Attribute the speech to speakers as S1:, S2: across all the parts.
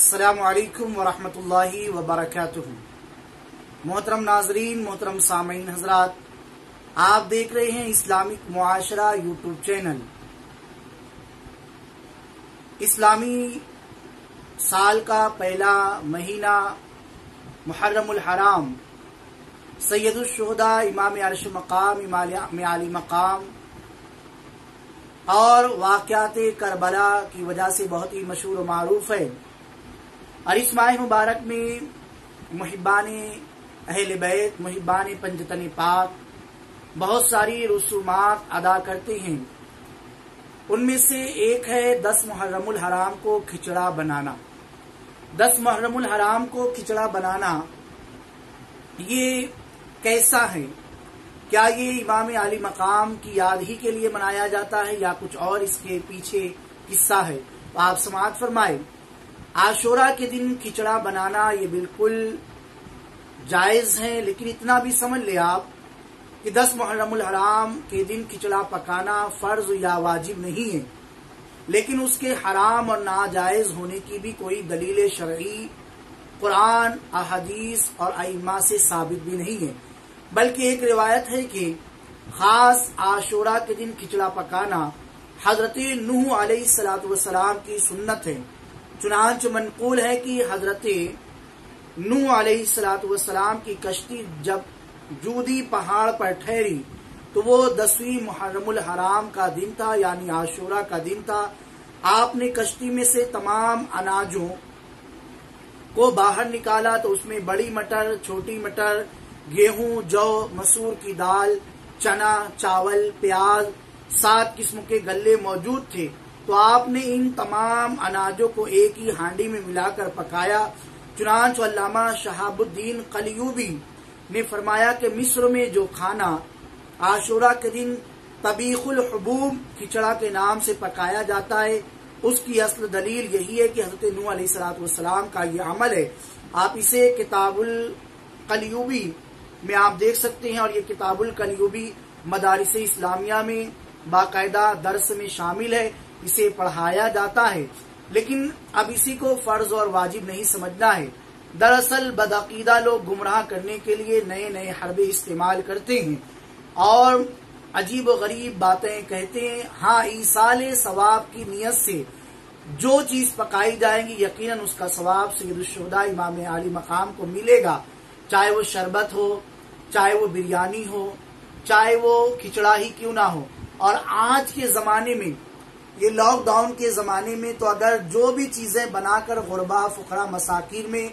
S1: अस्सलामु अलैकुम वरहमतुल्लाहि वबरकातुहू। मोहतरम नाजरीन, मोहतरम सामीन हजरात, आप देख रहे हैं इस्लामिक मुआशरा यूट्यूब चैनल। इस्लामी साल का पहला महीना मुहर्रमुल हराम, सैयदुल शुहदा इमाम अर्श मकाम इमाम आली मकाम और वाक़यात करबला की वजह से बहुत ही मशहूर व मारूफ है। और इस माह मुबारक में मुहिब्बाने अहले बैत, मुहिब्बाने पंजतन पाक बहुत सारी रसूमात अदा करते हैं। उनमें से एक है 10 मुहर्रमुल हराम को खिचड़ा बनाना। 10 मुहर्रमुल हराम को खिचड़ा बनाना ये कैसा है? क्या ये इमाम आली मकाम की याद ही के लिए मनाया जाता है या कुछ और इसके पीछे किस्सा है? तो आप समाअत फरमाए। आशूरा के दिन खिचड़ा बनाना ये बिल्कुल जायज है, लेकिन इतना भी समझ ले आप कि 10 मुहर्रमुल हराम के दिन खिचड़ा पकाना फर्ज या वाजिब नहीं है, लेकिन उसके हराम और नाजायज होने की भी कोई दलील शरई कुरान, अहदीस और अइम्मा से साबित भी नहीं है। बल्कि एक रिवायत है कि खास आशूरा के दिन खिचड़ा पकाना हजरत नूह अलैहिस्सलातु वस्सलाम की सुन्नत है। चुनांच मनकूल है कि हजरत नूह अलैहिस्सलातु वस्सलाम की कश्ती जब जूदी पहाड़ पर ठहरी तो वो 10वीं मुहर्रमुल हराम का दिन था, यानी आशूरा का दिन था। आपने कश्ती में से तमाम अनाजों को बाहर निकाला तो उसमें बड़ी मटर, छोटी मटर, गेहूं, जौ, मसूर की दाल, चना, चावल, प्याज, 7 किस्म के गल्ले मौजूद थे। तो आपने इन तमाम अनाजों को एक ही हांडी में मिलाकर पकाया। चुनांच अल्लामा शहाबुद्दीन कलियूबी ने फरमाया कि मिस्र में जो खाना आशूरा के दिन तबीखुल हुबूब खिचड़ा के नाम से पकाया जाता है, उसकी असल दलील यही है कि हजरत नूह अलैहिस्सलातु वस्सलाम का ये अमल है। आप इसे किताबुल कलियूबी में आप देख सकते हैं, और ये किताबुल कलियूबी मदारिस इस्लामिया में बाकायदा दर्स में शामिल है, इसे पढ़ाया जाता है। लेकिन अब इसी को फर्ज और वाजिब नहीं समझना है। दरअसल बदअकीदा लोग गुमराह करने के लिए नए नए हरबे इस्तेमाल करते हैं और अजीब व गरीब बातें कहते हैं। हाँ, ईसाले सवाब की नियत से जो चीज पकाई जाएगी यकीनन उसका सवाब सैयदुल शुहदा इमाम आली मकाम को मिलेगा, चाहे वो शरबत हो, चाहे वो बिरयानी हो, चाहे वो खिचड़ा ही क्यों ना हो। और आज के जमाने में, ये लॉकडाउन के जमाने में, तो अगर जो भी चीजें बनाकर गुरबा, फुकरा, मसाकिन में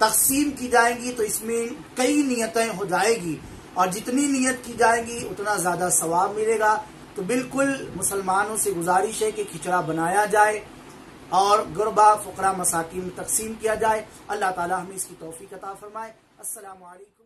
S1: तकसीम की जाएंगी तो इसमें कई नियतें हो जाएगी, और जितनी नियत की जाएगी उतना ज्यादा सवाब मिलेगा। तो बिल्कुल मुसलमानों से गुजारिश है कि खिचड़ा बनाया जाए और गुरबा, फुकरा, मसाकिन में तकसीम किया जाए। अल्लाह ताला हमें इसकी तौफीक अता फरमाए। अस्सलामु अलैकुम।